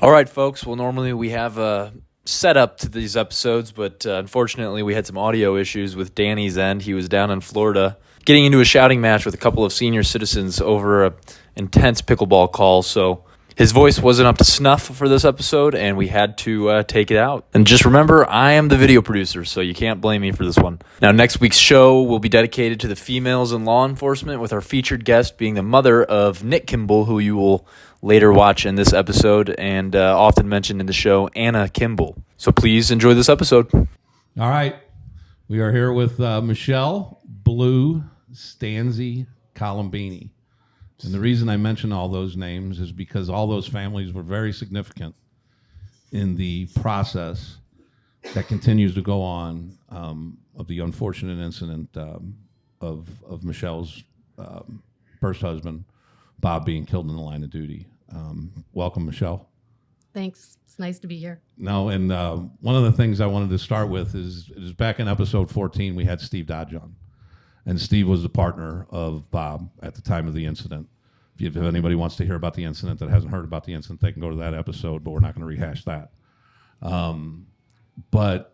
All right, folks. Well, normally we have a setup to these episodes, but unfortunately we had some audio issues with Danny's end. He was down in Florida getting into a shouting match with a couple of senior citizens over a intense pickleball call, so his voice wasn't up to snuff for this episode, and we had to take it out. And just remember, I am the video producer, so you can't blame me for this one. Now, next week's show will be dedicated to the females in law enforcement, with our featured guest being the mother of Nick Kimball, who you will later watch in this episode, and often mentioned in the show, Anna Kimball. So please enjoy this episode. All right. We are here with Michelle Blue Stanze-Colombini. And the reason I mention all those names is because all those families were very significant in the process that continues to go on of the unfortunate incident of Michelle's first husband, Bob, being killed in the line of duty. Welcome, Michelle. Thanks. It's nice to be here. No, and one of the things I wanted to start with is back in episode 14, we had Steve Dodge on. And Steve was the partner of Bob at the time of the incident. If anybody wants to hear about the incident that hasn't heard about the incident, they can go to that episode, but we're not going to rehash that. But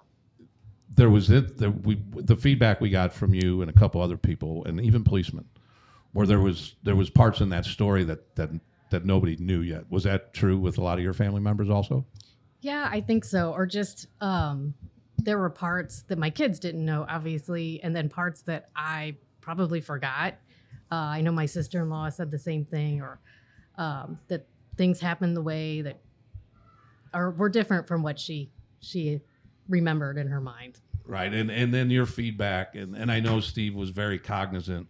there was the feedback we got from you and a couple other people, and even policemen, where there was parts in that story that nobody knew yet. Was that true with a lot of your family members also? Yeah, I think so. Or just there were parts that my kids didn't know, obviously, and then parts that I probably forgot. I know my sister-in-law said the same thing, or that things happened the way that were different from what she remembered in her mind. Right, and then your feedback, and I know Steve was very cognizant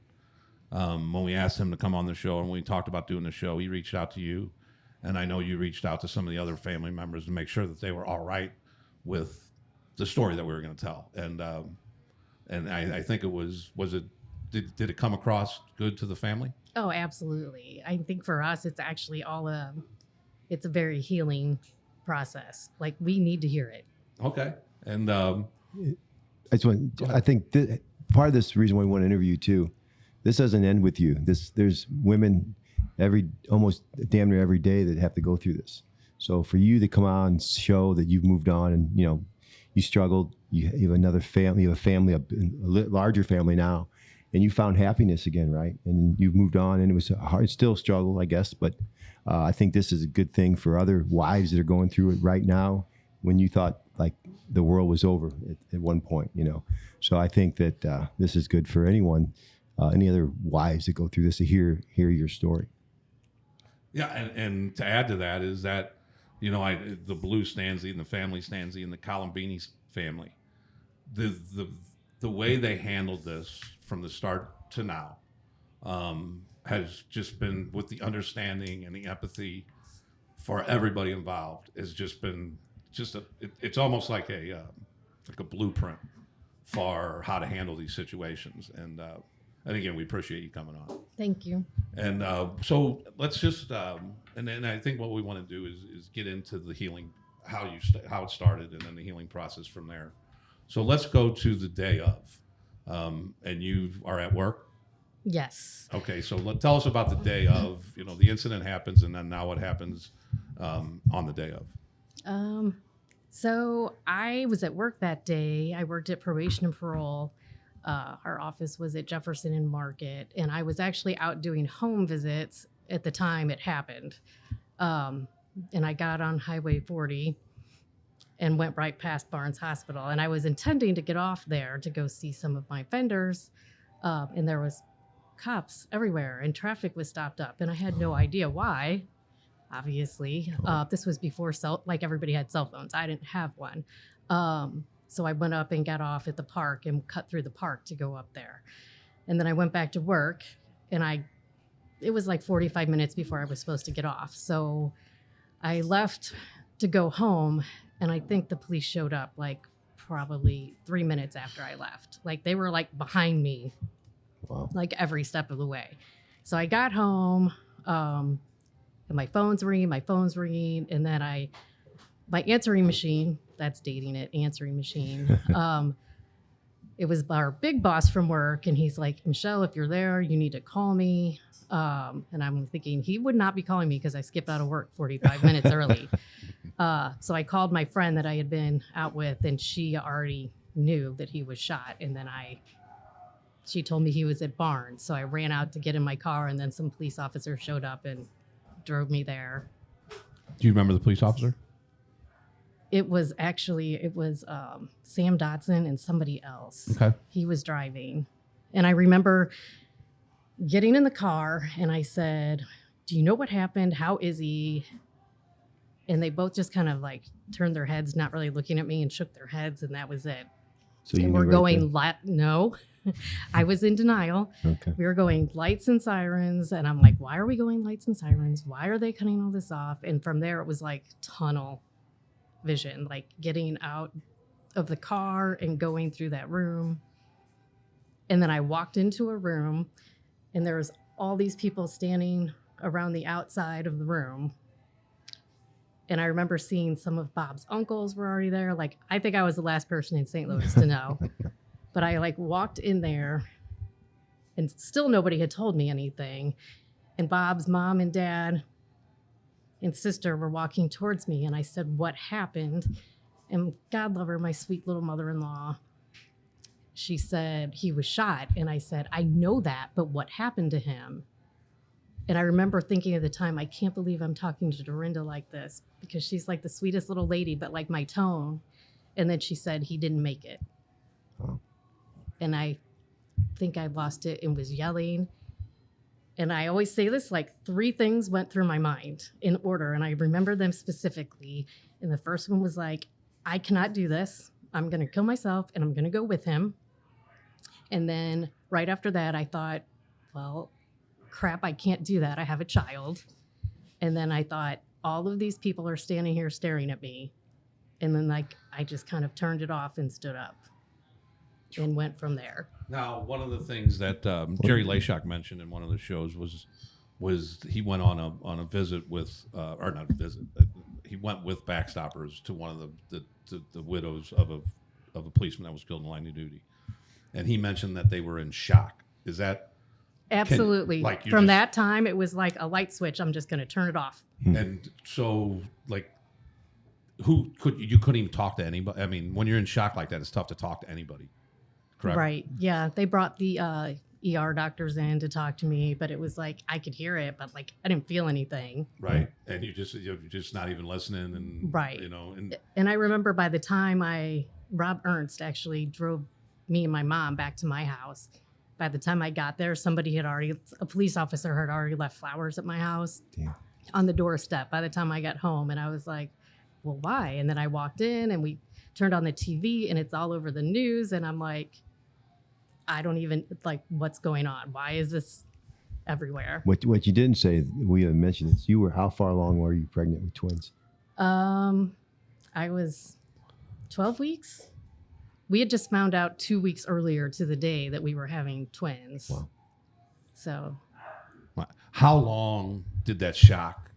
when we asked him to come on the show, and when we talked about doing the show, he reached out to you, and I know you reached out to some of the other family members to make sure that they were all right with the story that we were going to tell, and I think it was it. Did it come across good to the family? Oh, absolutely. I think for us, it's actually it's a very healing process. Like, we need to hear it. Okay. And I think part of this reason why we want to interview you too, this doesn't end with you. There's women almost damn near every day that have to go through this. So for you to come on and show that you've moved on and, you struggled, you have another family, you have a family, a larger family now, and you found happiness again, right? And you've moved on, and it was a hard, still struggle, I guess, but I think this is a good thing for other wives that are going through it right now when you thought like the world was over at one point, So I think that this is good for anyone, any other wives that go through this to hear your story. Yeah, and to add to that is that, the Blue Stanze and the family Stanze and the Colombini family, the way they handled this from the start to now has just been, with the understanding and the empathy for everybody involved, has just been it's almost like a blueprint for how to handle these situations. And again, we appreciate you coming on. Thank you. And so let's just and then I think what we want to do is get into the healing, how it started, and then the healing process from there. So let's go to the day of. And you are at work? Yes. Okay, so tell us about the day of. The incident happens, and then now what happens on the day of? So I was at work that day. I worked at Probation and Parole. Our office was at Jefferson and Market, and I was actually out doing home visits at the time it happened. And I got on Highway 40 and went right past Barnes Hospital. And I was intending to get off there to go see some of my vendors. And there was cops everywhere, and traffic was stopped up. And I had no idea why, obviously. This was before everybody had cell phones. I didn't have one. So I went up and got off at the park and cut through the park to go up there. And then I went back to work, and it was like 45 minutes before I was supposed to get off. So I left to go home, and I think the police showed up like probably 3 minutes after I left. Like, they were like behind me. Wow. Like every step of the way. So I got home, and my phone's ringing, and then my answering machine, that's dating it, answering machine. It was our big boss from work, and he's like, Michelle, if you're there, you need to call me. And I'm thinking he would not be calling me because I skipped out of work 45 minutes early. So I called my friend that I had been out with, and she already knew that he was shot. And then she told me he was at Barnes. So I ran out to get in my car, and then some police officers showed up and drove me there. Do you remember the police officer? It was Sam Dotson and somebody else. Okay. He was driving. And I remember getting in the car, and I said, "Do you know what happened? How is he?" And they both just kind of like turned their heads, not really looking at me, and shook their heads, and that was it. So you And knew we're right going, then. no. I was in denial. Okay. We were going lights and sirens, and I'm like, why are we going lights and sirens? Why are they cutting all this off? And from there, it was like tunnel vision, like getting out of the car and going through that room. And then I walked into a room, and there was all these people standing around the outside of the room. And I remember seeing some of Bob's uncles were already there. Like, I think I was the last person in St. Louis to know. But I like walked in there, and still nobody had told me anything. And Bob's mom and dad and sister were walking towards me. And I said, "What happened?" And God love her, my sweet little mother-in-law, she said, "He was shot." And I said, "I know that, but what happened to him?" And I remember thinking at the time, I can't believe I'm talking to Dorinda like this, because she's like the sweetest little lady, but like my tone. And then she said, "He didn't make it." Oh. And I think I lost it and was yelling. And I always say this, like 3 things went through my mind in order, and I remember them specifically. And the first one was like, I cannot do this. I'm going to kill myself, and I'm going to go with him. And then right after that, I thought, well, crap, I can't do that. I have a child. And then I thought, all of these people are standing here staring at me. And then like, I just kind of turned it off and stood up and went from there. Now, one of the things that Jerry Layshock mentioned in one of the shows was he went on a visit with, or not a visit, he went with Backstoppers to one of the widows of a policeman that was killed in line of duty, and he mentioned that they were in shock. Is that Absolutely? From that time, it was like a light switch. I'm just going to turn it off. And so, like, you couldn't even talk to anybody. I mean, when you're in shock like that, it's tough to talk to anybody. Correct. Right. Yeah. They brought the ER doctors in to talk to me, but it was like I could hear it, but like I didn't feel anything. Right. And you're just not even listening, and right. You know. And I remember by the time Rob Ernst actually drove me and my mom back to my house. By the time I got there, a police officer had already left flowers at my house. Damn. On the doorstep by the time I got home. And I was like, well, why? And then I walked in, and we turned on the TV, and it's all over the news. And I'm like, I don't even like what's going on. Why is this everywhere? What you didn't say, we haven't mentioned this. How far along were you pregnant with twins? I was 12 weeks. We had just found out 2 weeks earlier to the day that we were having twins. Wow. So. How long did that shock?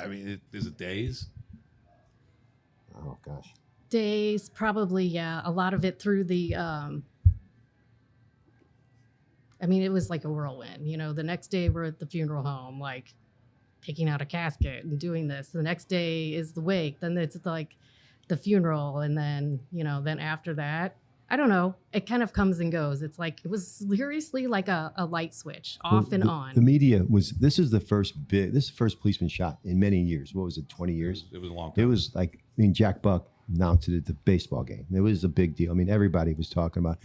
I mean, is it days? Oh gosh. Days, probably, yeah. A lot of it through the, it was like a whirlwind. You know, the next day we're at the funeral home, like picking out a casket and doing this. The next day is the wake. Then it's like the funeral. And then, then after that, I don't know. It kind of comes and goes. It's like, it was seriously like a light switch off and on. The media this is the first policeman shot in many years. What was it, 20 years? It was a long time. It was like, Jack Buck announced it at the baseball game. It was a big deal. I mean, everybody was talking about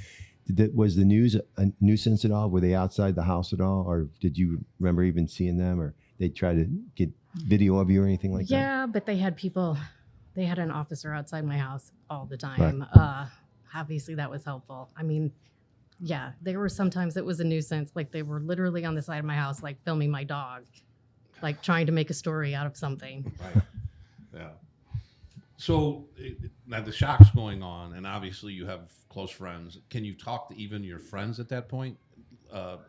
it. Was the news a nuisance at all? Were they outside the house at all? Or did you remember even seeing them, or they try to get video of you or anything like that? Yeah, but they had an officer outside my house all the time. Right. Obviously that was helpful. I mean, yeah, there were sometimes it was a nuisance. Like they were literally on the side of my house, like filming my dog, like trying to make a story out of something. Right. Yeah. So now the shock's going on, and obviously you have close friends. Can you talk to even your friends at that point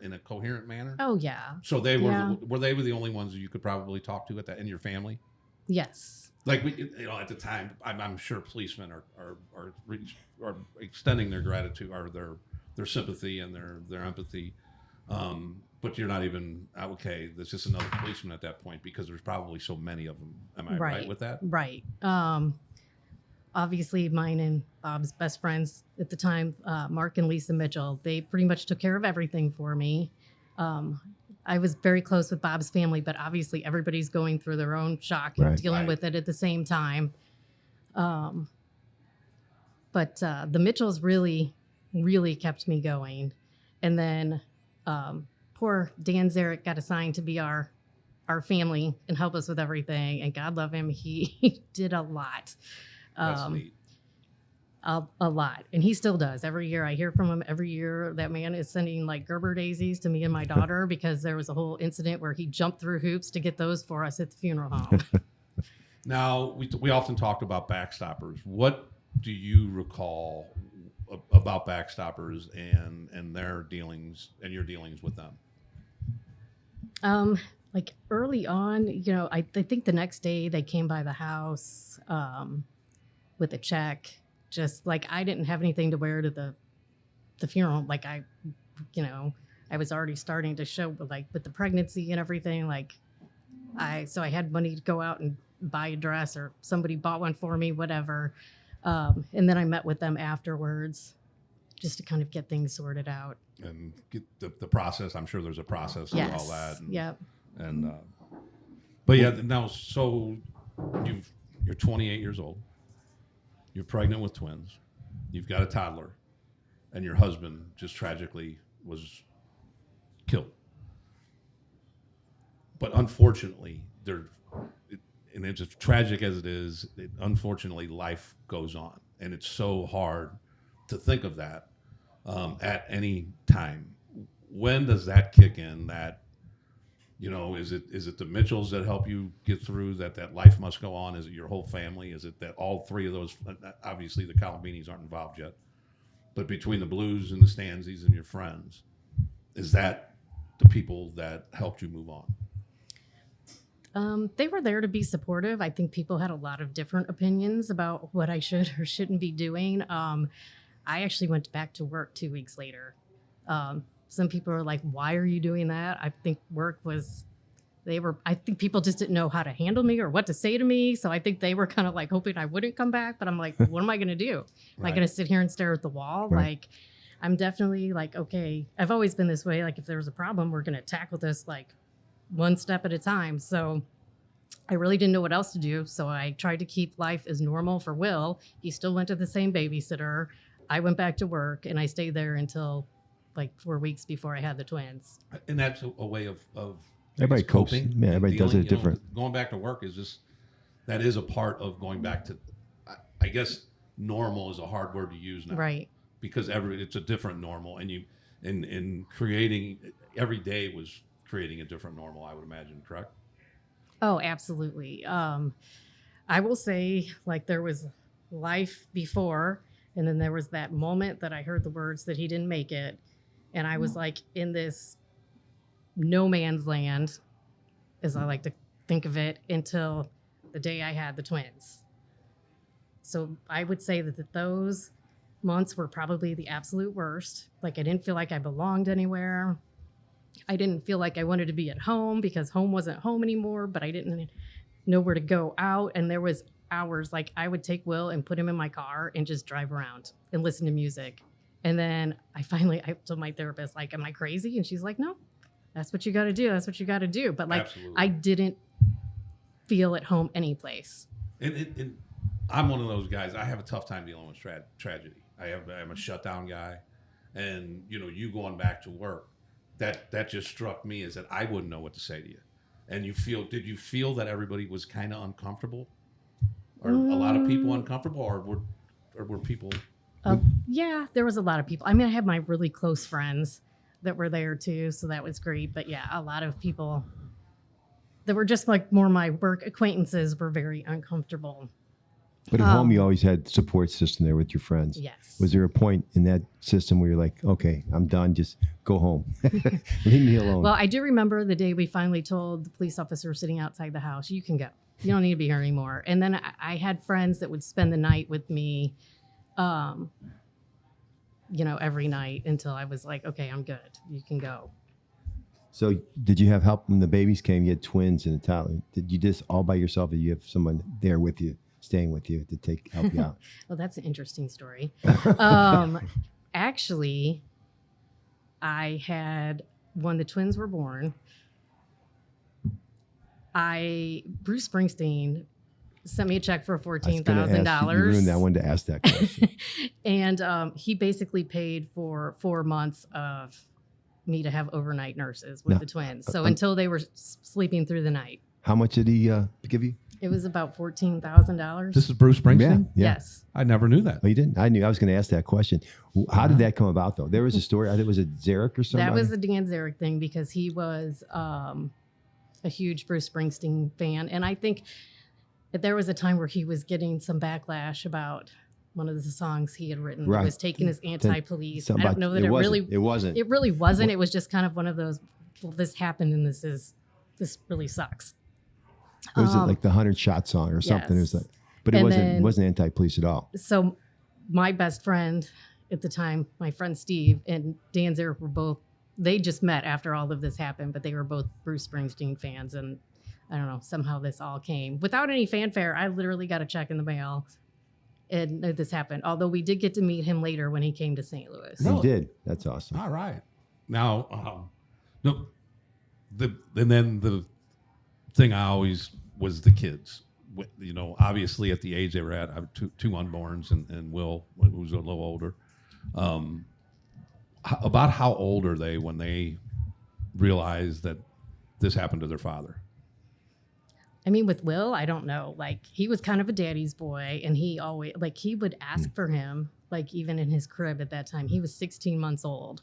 in a coherent manner? Oh yeah. So they were they the only ones that you could probably talk to at that in your family? Yes. Like at the time, I'm sure policemen are extending their gratitude or their sympathy and their empathy. but you're not even okay. There's just another policeman at that point because there's probably so many of them. Am I right with that? Right. Obviously, mine and Bob's best friends at the time, Mark and Lisa Mitchell, they pretty much took care of everything for me. I was very close with Bob's family, but obviously everybody's going through their own shock and dealing with it at the same time. But the Mitchells really, really kept me going. And then poor Dan Zarek got assigned to be our family and help us with everything. And God love him, he did a lot. That's neat. A lot. And he still does. Every year I hear from him. Every year that man is sending like Gerber daisies to me and my daughter because there was a whole incident where he jumped through hoops to get those for us at the funeral home. Now, we often talked about Backstoppers. What do you recall about Backstoppers and their dealings and your dealings with them? Like early on, I think the next day they came by the house with a check. Just like I didn't have anything to wear to the funeral. Like I was already starting to show like with the pregnancy and everything. Like I had money to go out and buy a dress or somebody bought one for me, whatever. And then I met with them afterwards just to kind of get things sorted out. And get the process. I'm sure there's a process and all that. And, yep. And but yeah, now so you're 28 years old. You're pregnant with twins. You've got a toddler, and your husband just tragically was killed. But unfortunately, and it's as tragic as it is, unfortunately, life goes on, and it's so hard to think of that at any time. When does that kick in? That is it the Mitchells that help you get through that life must go on? Is it your whole family? Is it that all three of those, obviously the Colombinis aren't involved yet, but between the Blues and the Stanzes and your friends, is that the people that helped you move on? They were there to be supportive. I think people had a lot of different opinions about what I should or shouldn't be doing. I actually went back to work 2 weeks later. Some people are like, why are you doing that? I think I think people just didn't know how to handle me or what to say to me. So I think they were kind of like hoping I wouldn't come back, but I'm like, what am I going to do? Am I going to sit here and stare at the wall? Right. Like, I'm definitely like, okay, I've always been this way. Like if there was a problem, we're going to tackle this like one step at a time. So I really didn't know what else to do. So I tried to keep life as normal for Will. He still went to the same babysitter. I went back to work and I stayed there until like 4 weeks before I had the twins. And that's a way of everybody copes. coping. Yeah, everybody does it different. Going back to work that is a part of going back to, I guess normal is a hard word to use now. Right. Because it's a different normal, and in creating every day was creating a different normal, I would imagine, correct? Oh, absolutely. I will say like there was life before, and then there was that moment that I heard the words that he didn't make it. And I was like in this no man's land, as I like to think of it, until the day I had the twins. So I would say that those months were probably the absolute worst. Like I didn't feel like I belonged anywhere. I didn't feel like I wanted to be at home because home wasn't home anymore, but I didn't know where to go out. And there was hours, like I would take Will and put him in my car and just drive around and listen to music. And then I told my therapist, like, am I crazy? And she's like, no, that's what you got to do. That's what you got to do. But like, Absolutely. I didn't feel at home any place. And I'm one of those guys. I have a tough time dealing with tragedy. I'm a shutdown guy. And, you going back to work, that just struck me as that I wouldn't know what to say to you. And did you feel that everybody was kind of uncomfortable? Or a lot of people uncomfortable? Or were people... Yeah, there was a lot of people. I mean, I had my really close friends that were there too, so that was great. But yeah, a lot of people that were just like more my work acquaintances were very uncomfortable. But at home, you always had support system there with your friends. Yes. Was there a point in that system where you're like, okay, I'm done, just go home, leave me alone? Well, I do remember the day we finally told the police officer sitting outside the house, you can go. You don't need to be here anymore. And then I had friends that would spend the night with me every night until I was like, okay, I'm good. You can go. So did you have help when the babies came? You had twins and a toddler. Did you just all by yourself, or you have someone there with you, staying with you to help you out? Well, that's an interesting story. Actually, I had, when the twins were born, Bruce Springsteen sent me a check for $14,000. You ruined that. I wanted to ask that question. And he basically paid for 4 months of me to have overnight nurses with the twins. So until they were sleeping through the night. How much did he give you? It was about $14,000. This is Bruce Springsteen? Yeah. Yes. I never knew that. Oh, you didn't? I knew. I was going to ask that question. How did that come about, though? There was a story. I think it was a Zarek or something. That was the Dan Zarek thing because he was a huge Bruce Springsteen fan. And I think that there was a time where he was getting some backlash about one of the songs he had written that was taken as anti-police. I don't know that it wasn't. It wasn't. It really wasn't. It was just kind of one of those, well, this happened and this really sucks. Was it like the 100-shot song or something? Yes. It was like, but it wasn't anti-police at all. So my best friend at the time, my friend Steve and Dan Zarek were both, they just met after all of this happened, but they were both Bruce Springsteen fans. And I don't know, somehow this all came without any fanfare. I literally got a check in the mail and this happened. Although we did get to meet him later when he came to St. Louis. You did. That's awesome. All right. Now, no, and then the thing I always was the kids. You know, obviously at the age they were at, I have two unborns and Will, who's a little older. About how old are they when they realize that this happened to their father? I mean, with Will, I don't know. Like, he was kind of a daddy's boy, and he always, like, he would ask for him, like, even in his crib at that time. He was 16 months old.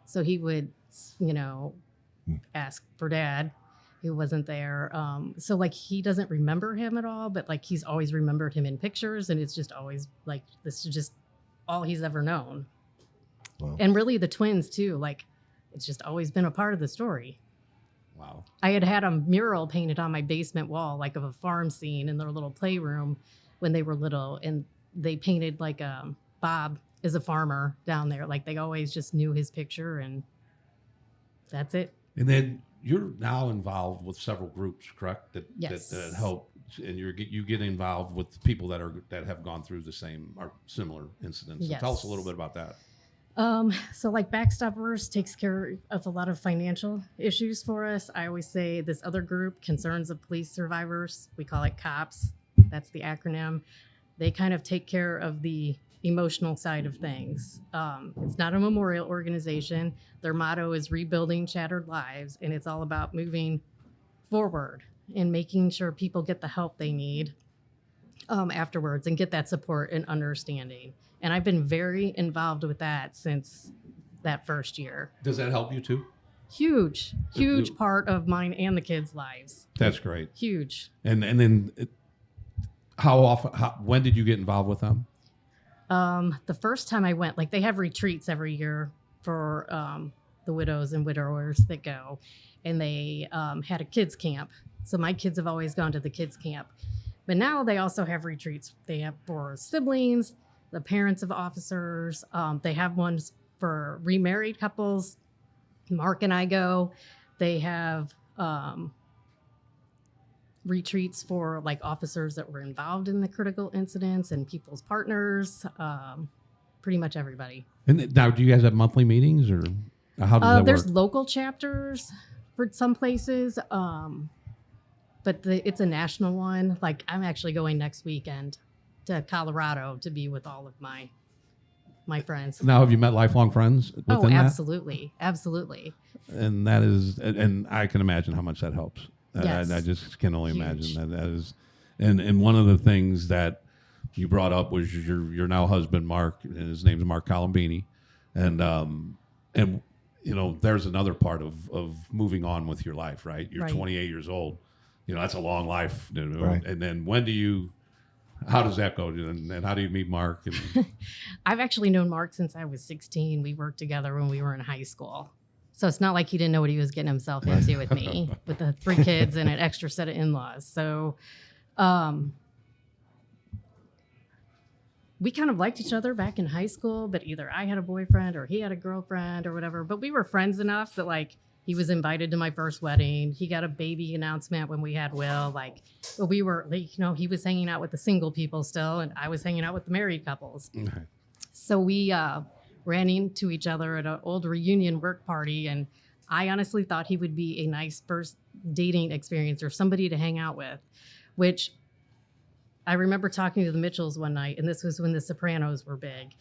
So he would, you know, ask for dad, who wasn't there. So, like, he doesn't remember him at all, but, like, he's always remembered him in pictures, and it's just always, like, this is just all he's ever known. Wow. And really the twins, too. Like, it's just always been a part of the story. Wow. I had a mural painted on my basement wall, like of a farm scene in their little playroom when they were little. And they painted like Bob is a farmer down there. Like they always just knew his picture and that's it. And then you're now involved with several groups, correct? Yes. That help. And you get involved with people that have gone through the same or similar incidents. Yes. So tell us a little bit about that. So like Backstoppers takes care of a lot of financial issues for us. I always say this other group, Concerns of Police Survivors, we call it COPS. That's the acronym. They kind of take care of the emotional side of things. It's not a memorial organization. Their motto is rebuilding shattered lives. And it's all about moving forward and making sure people get the help they need afterwards and get that support and understanding. And I've been very involved with that since that first year. Does that help you too? Huge part of mine and the kids' lives. That's great. Huge. And then when did you get involved with them? The first time I went, like they have retreats every year for the widows and widowers that go. And they had a kids camp. So my kids have always gone to the kids camp. But now they also have retreats. They have for siblings, the parents of officers. They have ones for remarried couples. Mark and I go. They have retreats for like officers that were involved in the critical incidents and people's partners. Pretty much everybody. And now, do you guys have monthly meetings or how does that work? There's local chapters for some places. But it's a national one. Like I'm actually going next weekend to Colorado to be with all of my friends. Now, have you met lifelong friends within that? Absolutely. Absolutely. And that is, and I can imagine how much that helps. Yes. I just can only imagine that is, and one of the things that you brought up was your now husband, Mark, and his name's Mark Colombini. And you know, there's another part of moving on with your life, right? You're 28 years old. You know, that's a long life. You know? Right. And then how does that go? And how do you meet Mark? And I've actually known Mark since I was 16. We worked together when we were in high school. So it's not like he didn't know what he was getting himself into with me, with the 3 kids and an extra set of in-laws. So we kind of liked each other back in high school, but either I had a boyfriend or he had a girlfriend or whatever. But we were friends enough that like He was invited to my first wedding. He got a baby announcement when we had Will. Like, but we were, like, he was hanging out with the single people still, and I was hanging out with the married couples. Okay. So we ran into each other at an old reunion work party, and I honestly thought he would be a nice first dating experience or somebody to hang out with, which I remember talking to the Mitchells one night, and this was when The Sopranos were big.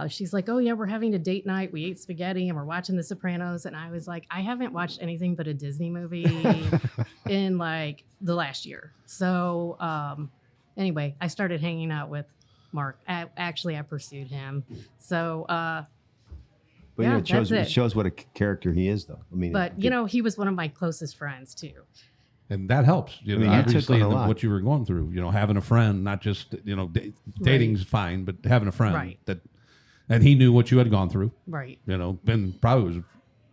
She's like, oh, yeah, we're having a date night. We ate spaghetti and we're watching The Sopranos. And I was like, I haven't watched anything but a Disney movie in like the last year. So anyway, I started hanging out with Mark. Actually, I pursued him. So, But yeah, it shows what a character he is, though. I mean, but he was one of my closest friends too. And that helps. I mean, you obviously, took on a lot. what you were going through. Having a friend, not just dating's fine, but having a friend Right. and he knew what you had gone through. Right. Ben probably was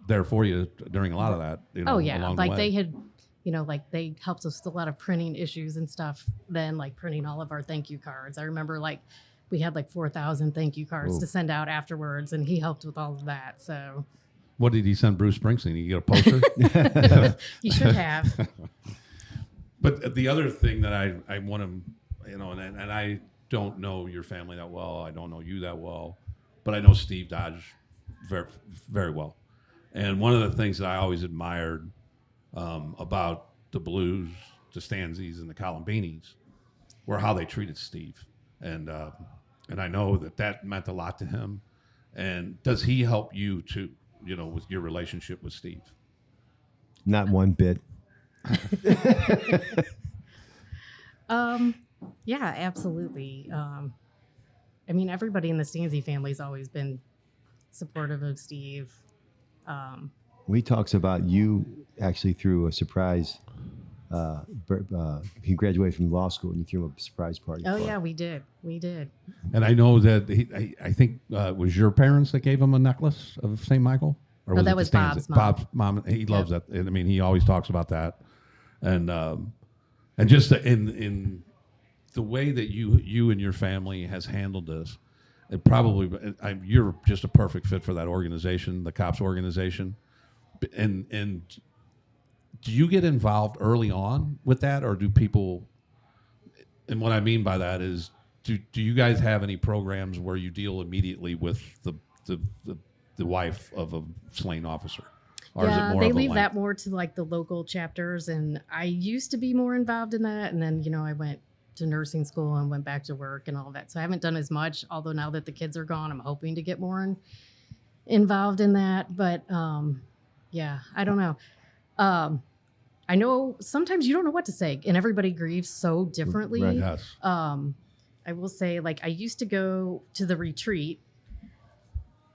there for you during a lot of that. Oh yeah, along like the way. they had, like they helped us with a lot of printing issues and stuff. Then like printing all of our thank you cards. I remember like we had like 4,000 thank you cards Ooh. to send out afterwards, and he helped with all of that. So What did he send Bruce Springsteen? Did you get a poster? he should have. But the other thing that I want to, and I don't know your family that well. I don't know you that well, but I know Steve Dodge very, very well. And one of the things that I always admired about the Blues, the Stanzes, and the Colombinis were how they treated Steve. And I know that meant a lot to him. And does he help you too, with your relationship with Steve? not one bit. Yeah, absolutely. I mean, everybody in the Stanze family's always been supportive of Steve. He talks about you actually threw a surprise. He graduated from law school, and you threw him a surprise party. Oh yeah, we did. And I know that I think it was your parents that gave him a necklace of St. Michael? Or No, it that the was Stanza? Bob's mom. Bob's mom. He loves that. I mean, he always talks about that. And just in the way that you and your family has handled this, it probably you're just a perfect fit for that organization, the cops organization. And do you get involved early on with that, or do people? And what I mean by that is, do you guys have any programs where you deal immediately with the wife of a slain officer? Or is it more they of a leave link? that more to like the local chapters, and I used to be more involved in that, and then I went to nursing school and went back to work and all that. So I haven't done as much. Although now that the kids are gone, I'm hoping to get more involved in that. But yeah, I don't know. I know sometimes you don't know what to say, and everybody grieves so differently. Right. Yes. I will say, like, I used to go to the retreat,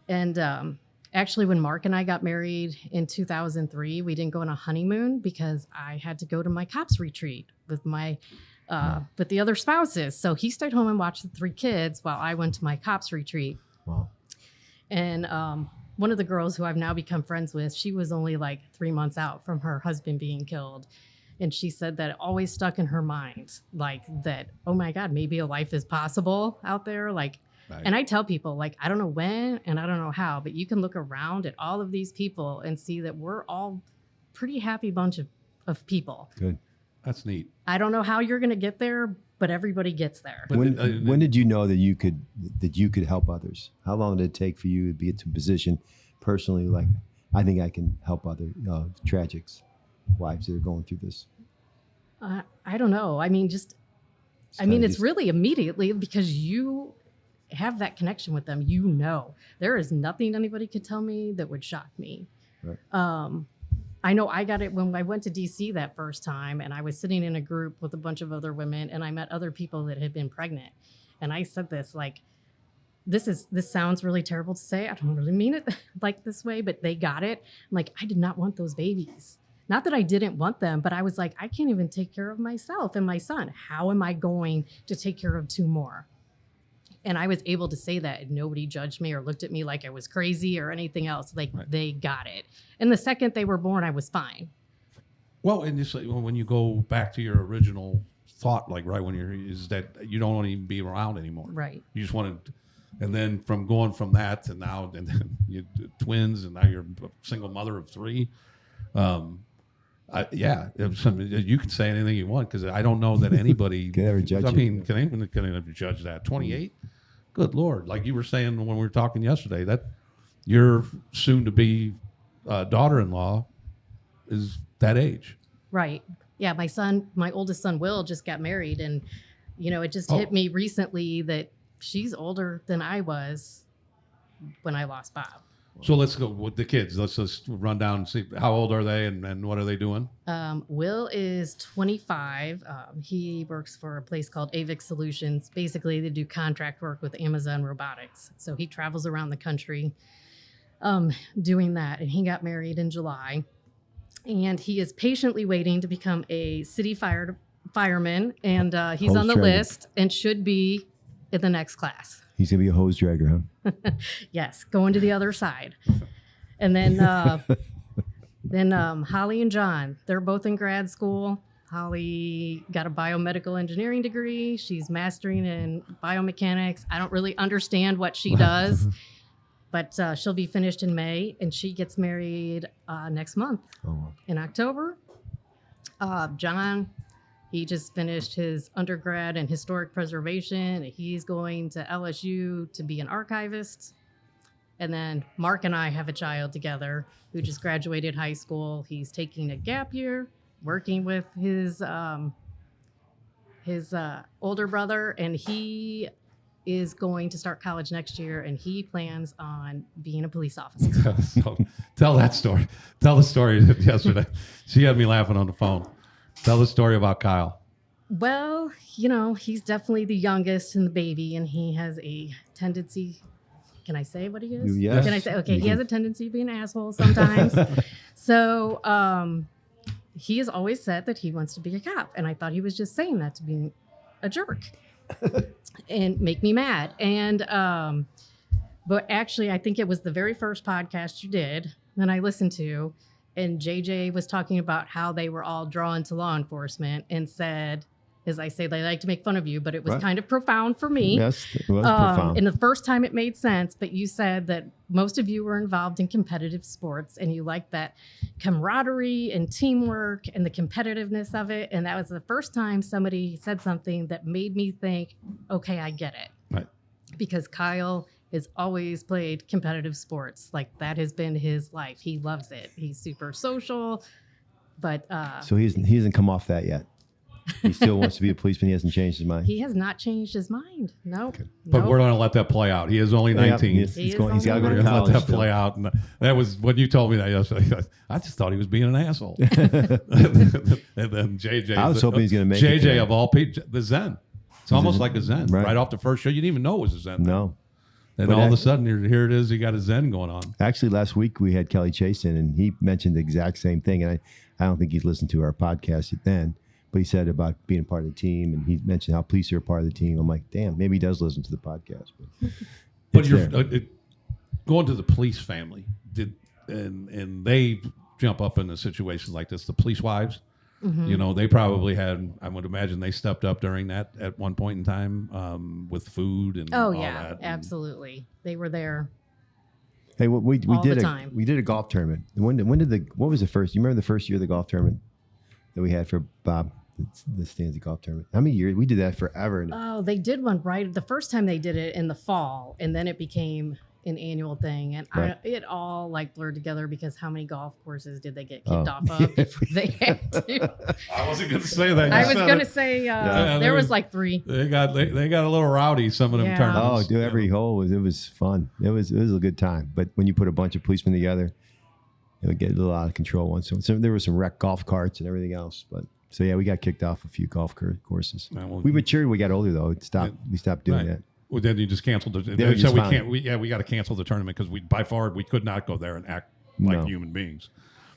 and actually, when Mark and I got married in 2003, we didn't go on a honeymoon because I had to go to my cops retreat with with the other spouses. So he stayed home and watched the 3 kids while I went to my cops retreat. Wow. And one of the girls who I've now become friends with, she was only like 3 months out from her husband being killed. And she said that it always stuck in her mind, like that, oh my God, maybe a life is possible out there. Like, Right. and I tell people, like, I don't know when and I don't know how, but you can look around at all of these people and see that we're all pretty happy bunch of people. Good. That's neat. I don't know how you're going to get there, but everybody gets there. But When did you know that you could help others? How long did it take for you to get to a position personally, like, I think I can help other tragics, wives that are going through this? I don't know. I mean, it's really immediately because you have that connection with them. There is nothing anybody could tell me that would shock me. Right. I know I got it when I went to DC that first time, and I was sitting in a group with a bunch of other women, and I met other people that had been pregnant. And I said this, like, this sounds really terrible to say. I don't really mean it like this way, but they got it. I'm like, I did not want those babies. Not that I didn't want them, but I was like, I can't even take care of myself and my son. How am I going to take care of 2 more? And I was able to say that, and nobody judged me or looked at me like I was crazy or anything else. Like, Right. They got it. And the second they were born, I was fine. Well, and just like, when you go back to your original thought, like right when is that you don't want to even be around anymore. Right. You just want to, And then from going from that to now, and then you twins, and now you're a single mother of 3. You can say anything you want because I don't know that anybody Can ever judge it. can anyone judge that? 28? Good Lord. Like you were saying when we were talking yesterday, that your soon-to-be daughter-in-law is that age. Right. Yeah, my oldest son, Will, just got married. And, it just hit me recently that she's older than I was when I lost Bob. So let's go with the kids. Let's just run down and see how old are they and what are they doing? Will is 25. He works for a place called Avix Solutions. Basically, they do contract work with Amazon Robotics. So he travels around the country doing that. And he got married in July. And he is patiently waiting to become a city fireman. And he's Hose on the dragger. list and should be in the next class. He's gonna be a hose dragger, huh? Yes, going to the other side. And then Holly and John, they're both in grad school. Holly got a biomedical engineering degree. She's mastering in biomechanics. I don't really understand what she does, but she'll be finished in May, and she gets married next month in October. John, he just finished his undergrad in historic preservation. He's going to LSU to be an archivist. And then Mark and I have a child together who just graduated high school. He's taking a gap year, working with his older brother, and he is going to start college next year, and he plans on being a police officer. So, tell that story. Tell the story yesterday. She had me laughing on the phone. Tell the story about Kyle. Well, he's definitely the youngest and the baby, and he has a tendency. Can I say what he is? Yes. Can I say? Okay, he has a tendency to be an asshole sometimes. So he has always said that he wants to be a cop, and I thought he was just saying that to be a jerk and make me mad. And but actually, I think it was the very first podcast you did that I listened to. And JJ was talking about how they were all drawn to law enforcement and said, as I say, they like to make fun of you, but it was kind of profound for me. Yes, it was profound. And the first time it made sense, but you said that most of you were involved in competitive sports and you liked that camaraderie and teamwork and the competitiveness of it. And that was the first time somebody said something that made me think, okay, I get it. Right. Because Kyle has always played competitive sports. Like that has been his life. He loves it. He's super social, but So he hasn't come off that yet. He still wants to be a policeman. He hasn't changed his mind. he has not changed his mind. Nope. But we're going to let that play out. He is only 19. He's He is got to go only to 19. Let college. that still. play out. And that was when you told me that yesterday. I just thought he was being an asshole. And then JJ. I was hoping he's gonna make it JJ today. of all people, the Zen. It's almost like a Zen. Right. Right off the first show, you didn't even know it was a Zen. No. And But all of a sudden, here it is. You got a Zen going on. Actually, last week we had Kelly Chase in, and he mentioned the exact same thing. And I don't think he's listened to our podcast yet then, but he said about being a part of the team, and he mentioned how police are a part of the team. I'm like, damn, maybe he does listen to the podcast. But it's you're there. going to the police family. And they jump up in a situation like this. The police wives, they probably had. I would imagine they stepped up during that at one point in time with food and Oh all yeah, that. absolutely. They were there. Hey, we All did the a time. we did a golf tournament. When did what was the first? You remember the first year of the golf tournament that we had for Bob, the Stanze golf tournament? How many years? We did that forever. Oh, they did one right the first time they did it in the fall, and then it became an annual thing, and Right. it all like blurred together because how many golf courses did they get kicked Oh. off of? They had to. I wasn't going to say that. You I was said going to it. say Yeah, there was like 3. They got a little rowdy. Some of them Yeah. tournaments. Oh, dude, every hole it was fun. It was a good time. But when you put a bunch of policemen together, it would get a little out of control. Once so there were some wrecked golf carts and everything else. But so yeah, we got kicked off a few golf courses. Yeah, well, We matured. When we got older though. We stopped doing Right. that. Well, then you just canceled it. They They were said just we fine. can't. We got to cancel the tournament because by far we could not go there and act like No. human beings.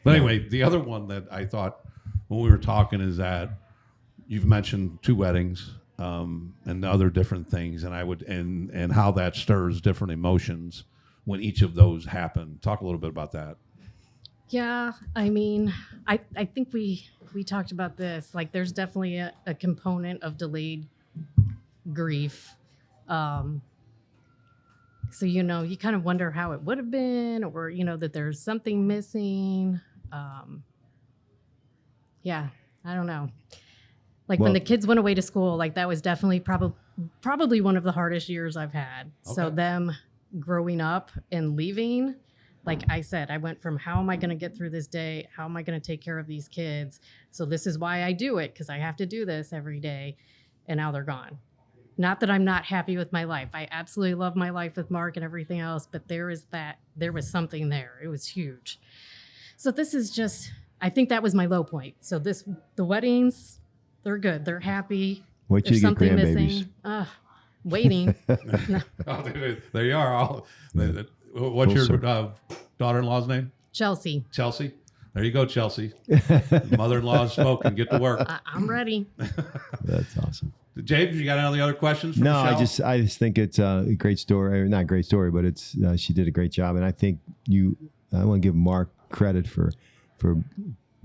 But anyway, the other one that I thought when we were talking is that you've mentioned 2 weddings and other different things, and I would and how that stirs different emotions when each of those happen. Talk a little bit about that. Yeah, I mean, I think we talked about this. Like, there's definitely a component of delayed grief. So, you kind of wonder how it would have been, or, that there's something missing. Yeah, I don't know. Like when Well- the kids went away to school, like that was definitely probably one of the hardest years I've had. So Okay. them growing up and leaving, like I said, I went from how am I going to get through this day? How am I going to take care of these kids? So this is why I do it, because I have to do this every day. And now they're gone. Not that I'm not happy with my life. I absolutely love my life with Mark and everything else, but there was something there. It was huge. So this is just, I think that was my low point. So the weddings, they're good. They're happy. Wait till There's you get something grandbabies. missing. Waiting. Oh, there you are. What's Full your circle. daughter-in-law's name? Chelsea, Chelsea. There you go, Chelsea. Mother-in-law's smoking. Get to work. I'm ready. That's awesome. James, you got any other questions? For No, Michelle? I just think it's a great story. Or not a great story, but it's she did a great job, and I think I want to give Mark credit for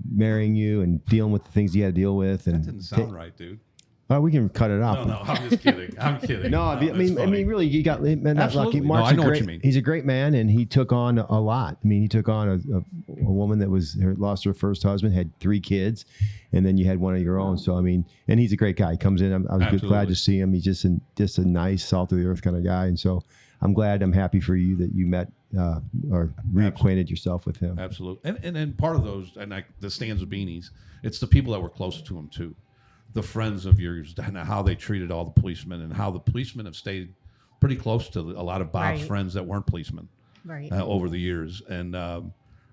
marrying you and dealing with the things you had to deal with. And That didn't sound right, dude. we can cut it out. No, I'm just kidding. I'm kidding. No, I it's mean, funny. really, you got not Absolutely. lucky. No, Mark's I know a what great, you mean. He's a great man, and he took on a lot. I mean, he took on a woman that lost her first husband, had 3 kids, and then you had one of your own. So I mean, and he's a great guy. He comes in. I was glad Absolutely. to see him. He's just a nice, salt of the earth kind of guy, and so I'm happy for you that you met or reacquainted yourself with him. Absolutely. And part of those, and the Stanze-Beanies, it's the people that were close to him too. The friends of yours, and how they treated all the policemen, and how the policemen have stayed pretty close to a lot of Bob's Right. friends that weren't policemen Right. over the years. And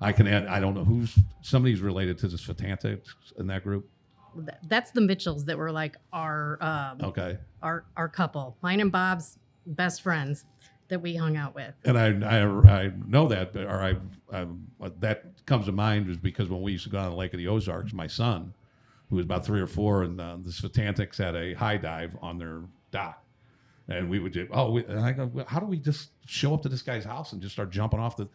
I can add, I don't know somebody's related to the Svatantics in that group. That's the Mitchells that were like our Okay. our couple. Mine and Bob's best friends that we hung out with. And I know that, that comes to mind is because when we used to go on the Lake of the Ozarks, my son, who was about 3 or 4, and the Svatantics had a high dive on their dock. And we would do, and I go, how do we just show up to this guy's house and just start jumping off this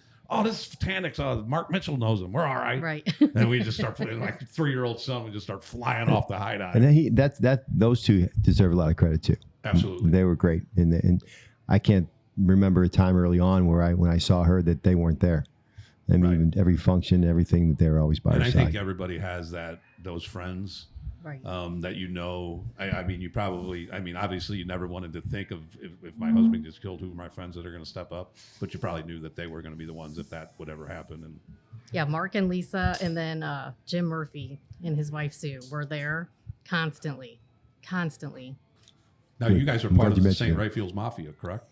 is Svatantics. Mark Mitchell knows him. We're all right. Right. And we just start, like a 3-year-old son, we just start flying off the high dive. And then those two deserve a lot of credit too. Absolutely. They were great, and I can't remember a time early on when I saw her that they weren't there. I mean, Right. even every function, everything, that they were always by And her I side. think everybody has those friends Right. that I mean, you probably, obviously you never wanted to think of if my husband gets killed, who are my friends that are going to step up, but you probably knew that they were going to be the ones if that would ever happen. And Yeah, Mark and Lisa, and then Jim Murphy and his wife Sue were there constantly. now you guys are I'm part glad of you the mentioned St. it. Raphael's Mafia, correct?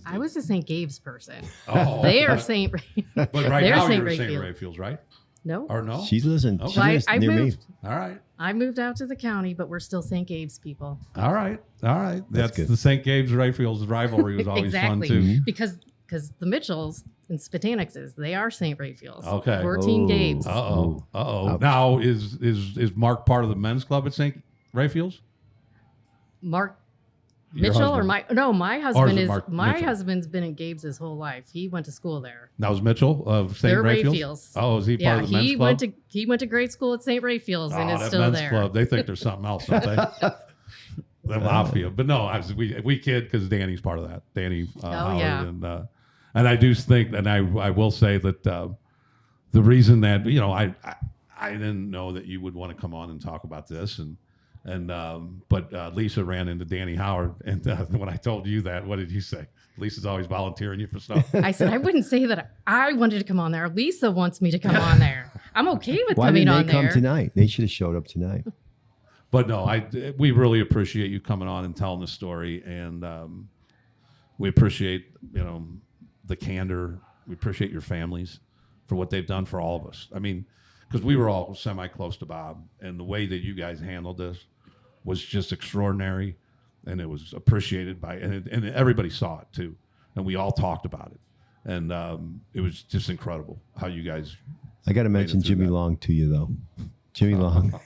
I was a St. Gabe's person. Oh, They are St. But right they're now St. you're St. Raphael. Raphael's, right? No, Or no? She's listening. Okay. She Well, lives I near moved. All right. I moved out to the county, but we're still St. Gabe's people. All right. That's good. the St. Gabe's Raphael's rivalry was always Exactly. fun too. Because the Mitchells and Svatanixes, they are St. Raphael's. Okay. 14 Oh. Gabes. Uh-oh. Ouch. Now is Mark part of the men's club at St. Raphael's? Mark Your Mitchell or husband. my Ours husband is is Mark my Mitchell. husband's been in Gabe's his whole life. He went to school there. That was Mitchell of St. They're Raphael's? Raphael's. Oh, is he part Yeah, of the men's he club? went to grade school at St. Raphael's and is that still men's there. club. They think there's something else, don't they? The mafia. But no, we kid because Danny's part of that. Danny Howard. yeah. And I do think, and I will say that the reason that, I didn't know that you would want to come on and talk about this. But Lisa ran into Danny Howard. And when I told you that, what did you say? Lisa's always volunteering you for stuff. I said I wouldn't say that I wanted to come on there. Lisa wants me to come on there. I'm okay with Why coming didn't on they come there. tonight? They should have showed up tonight. But no, we really appreciate you coming on and telling the story, and we appreciate the candor. We appreciate your families for what they've done for all of us. I mean, because we were all semi close to Bob, and the way that you guys handled this was just extraordinary, and it was appreciated and everybody saw it too, and we all talked about it, and it was just incredible how you guys. I got to mention through Jimmy that. Long to you though. Jimmy Long,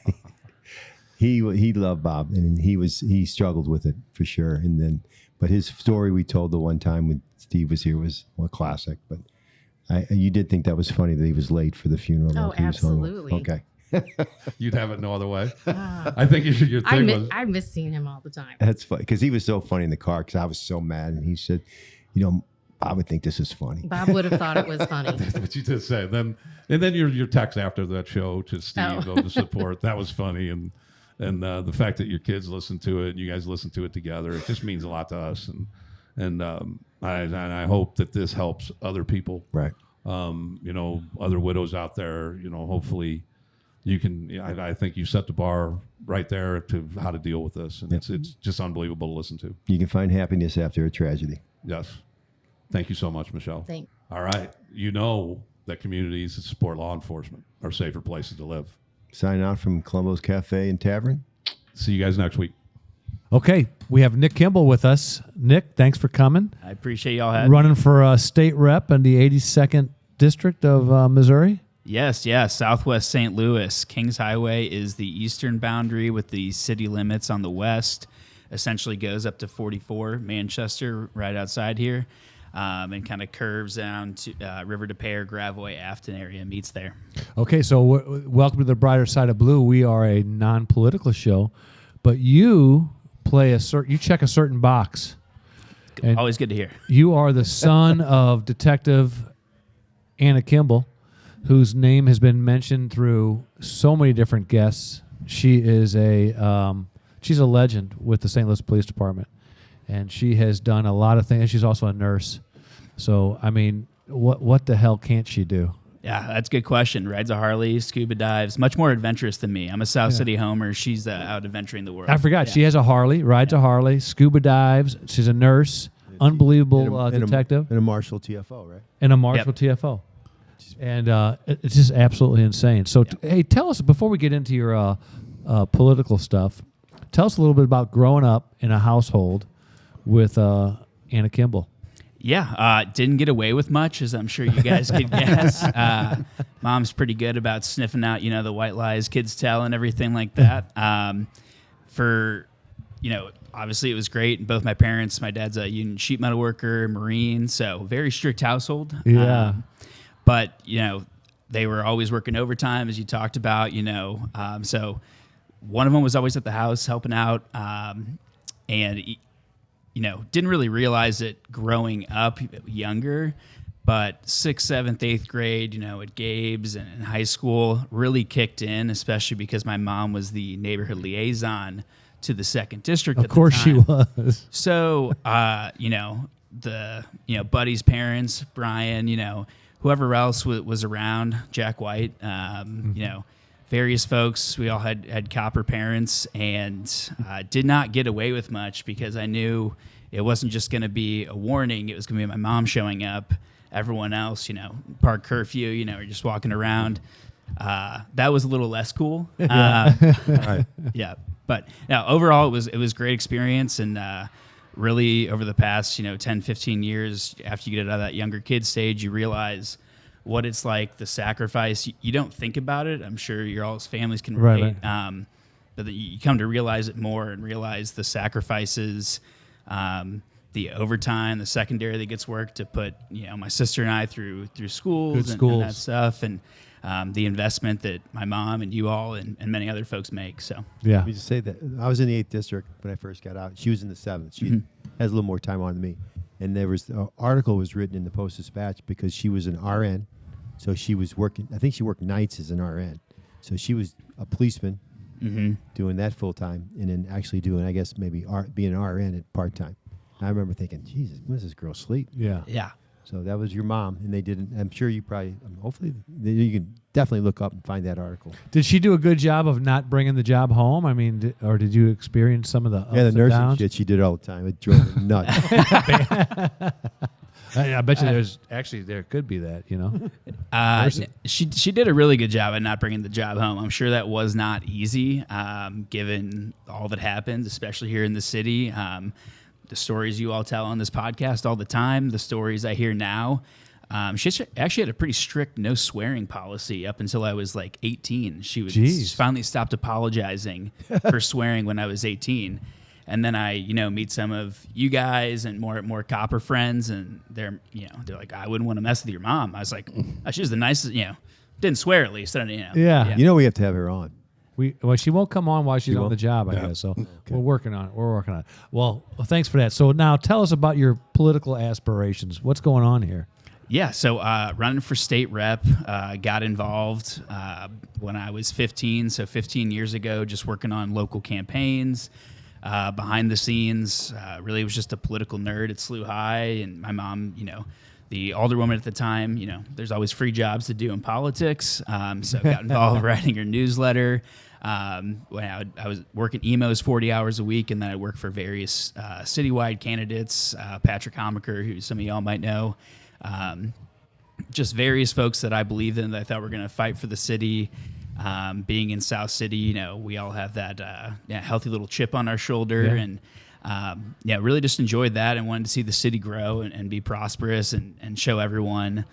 he loved Bob, and he struggled with it for sure. But his story we told the one time when Steve was here was a classic. But you did think that was funny that he was late for the funeral. Oh, He was home. absolutely. Okay, You'd have it no other way. Ah. I think your thing was. I miss seeing him all the time. that's funny because he was so funny in the car because I was so mad, and he said, I would think this is funny. Bob would have thought it was funny. That's what you just said. And then your text after that show to Steve of the support, that was funny. And the fact that your kids listen to it and you guys listen to it together, it just means a lot to us. And I hope that this helps other people. Right. Other widows out there, hopefully you can, I think you set the bar right there to how to deal with this. And it's just unbelievable to listen to. You can find happiness after a tragedy. Yes. Thank you so much, Michelle. Thanks. All right. That communities that support law enforcement are safer places to live. Sign out from Colombo's Cafe and Tavern. See you guys next week. Okay, we have Nick Kimball with us. Nick, thanks for coming. I appreciate y'all having me. Running for state rep in the 82nd District of Missouri. Yes, Southwest St. Louis. Kings Highway is the eastern boundary with the city limits on the west. Essentially goes up to 44, Manchester, right outside here. And kind of curves down to River de Pear, Gravois, Afton area, meets there. Okay, so welcome to the brighter side of blue. We are a non-political show, but you check a certain box. And always good to hear. You are the son of Detective Anna Kimball, whose name has been mentioned through so many different guests. She is she's a legend with the St. Louis Police Department. And she has done a lot of things. And she's also a nurse. So, I mean, what the hell can't she do? Yeah, that's a good question. Rides a Harley, scuba dives, much more adventurous than me. I'm a South City homer. She's out adventuring the world. I forgot. She has a Harley, rides a Harley, scuba dives. She's a nurse, unbelievable detective. And a Marshall TFO, right? And a Marshall TFO. And it's just absolutely insane. So, hey, tell us, before we get into your political stuff, tell us a little bit about growing up in a household with Anna Kimball. Yeah, didn't get away with much, as I'm sure you guys could guess. Mom's pretty good about sniffing out, the white lies kids tell and everything like that. Obviously it was great. Both my parents, my dad's a union sheet metal worker, Marine, so very strict household. Yeah. But they were always working overtime, as you talked about, so one of them was always at the house helping out, and didn't really realize it growing up younger, but 6th, 7th, 8th grade, at Gabe's and in high school really kicked in, especially because my mom was the neighborhood liaison to the 2nd District. Of course she was. So, the, Buddy's parents, Brian, whoever else was around, Jack White, various folks, we all had copper parents, and did not get away with much because I knew it wasn't just going to be a warning. It was going to be my mom showing up, everyone else, park curfew, or just walking around. That was a little less cool. Right. Yeah. But now overall, it was great experience. And really over the past, 10, 15 years, after you get out of that younger kid stage, you realize what it's like, the sacrifice. You don't think about it. I'm sure your all's families can relate. Right. But you come to realize it more and realize the sacrifices, the overtime, the secondary that gets worked to put, my sister and I through schools and that stuff. And the investment that my mom and you all and many other folks make. So yeah, let me just say that I was in the 8th District when I first got out. She was in the 7th. She has a little more time on than me. And there was an article was written in the Post-Dispatch because she was an RN. So she was working, I think she worked nights as an RN. So she was a policeman doing that full time and then actually doing, I guess, maybe being an RN at part time. I remember thinking, Jesus, when does this girl sleep? Yeah. Yeah. So that was your mom, and they didn't. I'm sure you probably, hopefully, you can definitely look up and find that article. Did she do a good job of not bringing the job home? I mean, or did you experience some of the ups the nursing and downs? shit she did all the time. It drove me nuts. I bet you there could be that, She did a really good job at not bringing the job home. I'm sure that was not easy, given all that happens, especially here in the city. The stories you all tell on this podcast all the time, the stories I hear now. She actually had a pretty strict no swearing policy up until I was like 18. She finally stopped apologizing for swearing when I was 18. And then I, meet some of you guys and more copper friends, and they're like, I wouldn't want to mess with your mom. I was like, she's the nicest, didn't swear at least. I don't, Yeah. We have to have her on. She won't come on while she's on the job, I guess. So we're working on it. Well, thanks for that. So now tell us about your political aspirations. What's going on here? Yeah, so running for state rep, got involved when I was 15, so 15 years ago, just working on local campaigns, behind the scenes. Really was just a political nerd at SLU High, and my mom, the alderwoman at the time, there's always free jobs to do in politics, so got involved writing her newsletter. When I was working emos 40 hours a week, and then I worked for various citywide candidates, Patrick Homaker, who some of y'all might know. Just various folks that I believed in that I thought were going to fight for the city. Being in South City, we all have that healthy little chip on our shoulder, and really just enjoyed that and wanted to see the city grow and be prosperous and show everyone,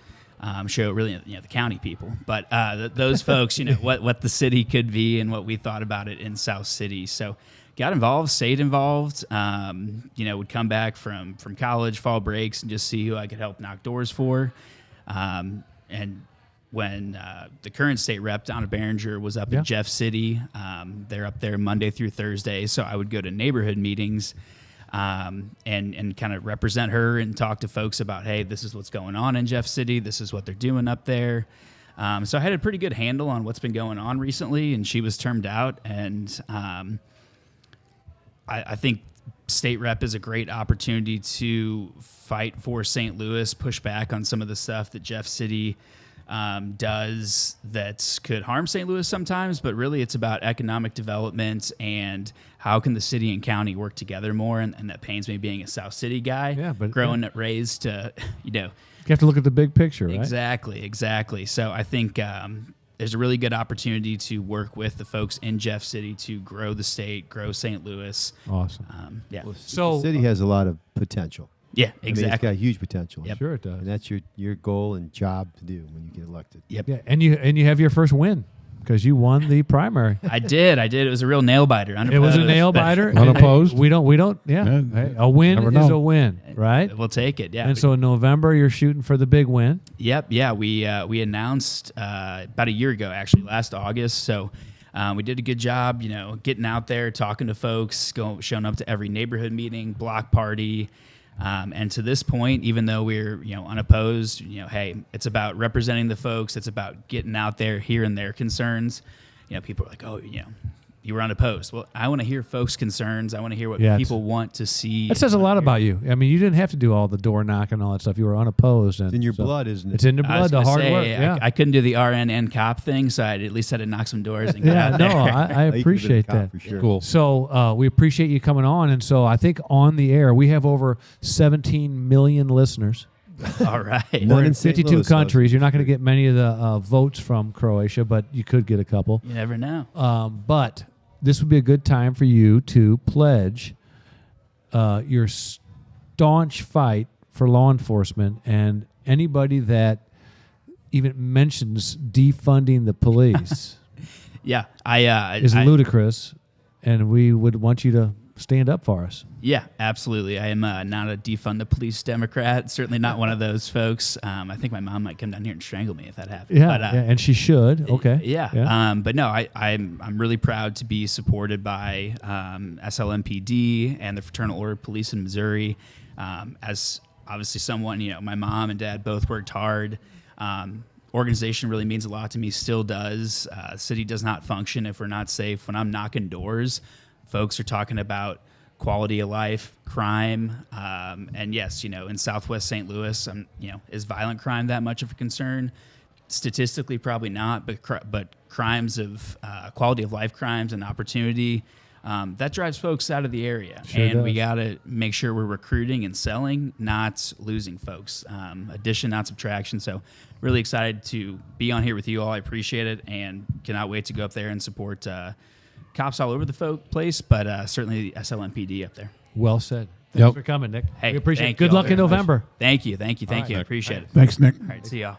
show really the county people, but those folks, what the city could be and what we thought about it in South City. So got involved, stayed involved, would come back from college, fall breaks, and just see who I could help knock doors for. And when the current state rep, Donna Behringer, was up in Jeff City, they're up there Monday through Thursday, so I would go to neighborhood meetings and kind of represent her and talk to folks about, hey, this is what's going on in Jeff City, this is what they're doing up there. So I had a pretty good handle on what's been going on recently, and she was termed out, and I think state rep is a great opportunity to fight for St. Louis, push back on some of the stuff that Jeff City does that could harm St. Louis sometimes, but really it's about economic development and how can the city and county work together more, and that pains me being a South City guy, raised to, You have to look at the big picture, right? Exactly. So I think there's a really good opportunity to work with the folks in Jeff City to grow the state, grow St. Louis. Awesome. Well, so the city has a lot of potential. Yeah, exactly. It's got huge potential. Yep. Sure it does. And that's your goal and job to do when you get elected. Yep. Yeah, and you have your first win because you won the primary. I did. It was a real nail biter. It was a nail biter. Unopposed. We don't. Yeah. Hey, a win is a win, right? We'll take it. Yeah. And so in November, you're shooting for the big win. Yep. Yeah. We announced about a year ago, actually, last August. So we did a good job, getting out there, talking to folks, showing up to every neighborhood meeting, block party. And to this point, even though we're unopposed, hey, it's about representing the folks. It's about getting out there, hearing their concerns. People are like, oh, you were unopposed. Well, I want to hear folks' concerns. I want to hear what people want to see. That says a lot about you. I mean, you didn't have to do all the door knocking and all that stuff. You were unopposed. And it's in your blood, isn't it? It's in the blood, the hard work. Yeah. I couldn't do the RN and cop thing, so I at least had to knock some doors and get out there. I appreciate that. For sure. Cool. So we appreciate you coming on. And so I think on the air, we have over 17 million listeners. All right. We're in 52 countries. You're not going to get many of the votes from Croatia, but you could get a couple. You never know. But this would be a good time for you to pledge your staunch fight for law enforcement, and anybody that even mentions defunding the police is ludicrous, and we would want you to stand up for us. Yeah, absolutely. I am not a defund the police Democrat. Certainly not one of those folks. I think my mom might come down here and strangle me if that happens. Yeah, and she should. Okay. Yeah. But no, I'm really proud to be supported by SLMPD and the Fraternal Order of Police in Missouri. As obviously someone, my mom and dad both worked hard. Organization really means a lot to me, still does. City does not function if we're not safe. When I'm knocking doors, folks are talking about quality of life, crime, and yes, in Southwest St. Louis, is violent crime that much of a concern? Statistically, probably not, but crimes of quality of life crimes and opportunity, that drives folks out of the area. Sure and does. we got to make sure we're recruiting and selling, not losing folks. Addition, not subtraction. So really excited to be on here with you all. I appreciate it and cannot wait to go up there and support cops all over the place, but certainly SLMPD up there. Well said. Thanks for coming, Nick. Hey, we appreciate it. thank Good you luck all in very much. November. Thank you. I appreciate it. Thanks, Nick. All right, see y'all.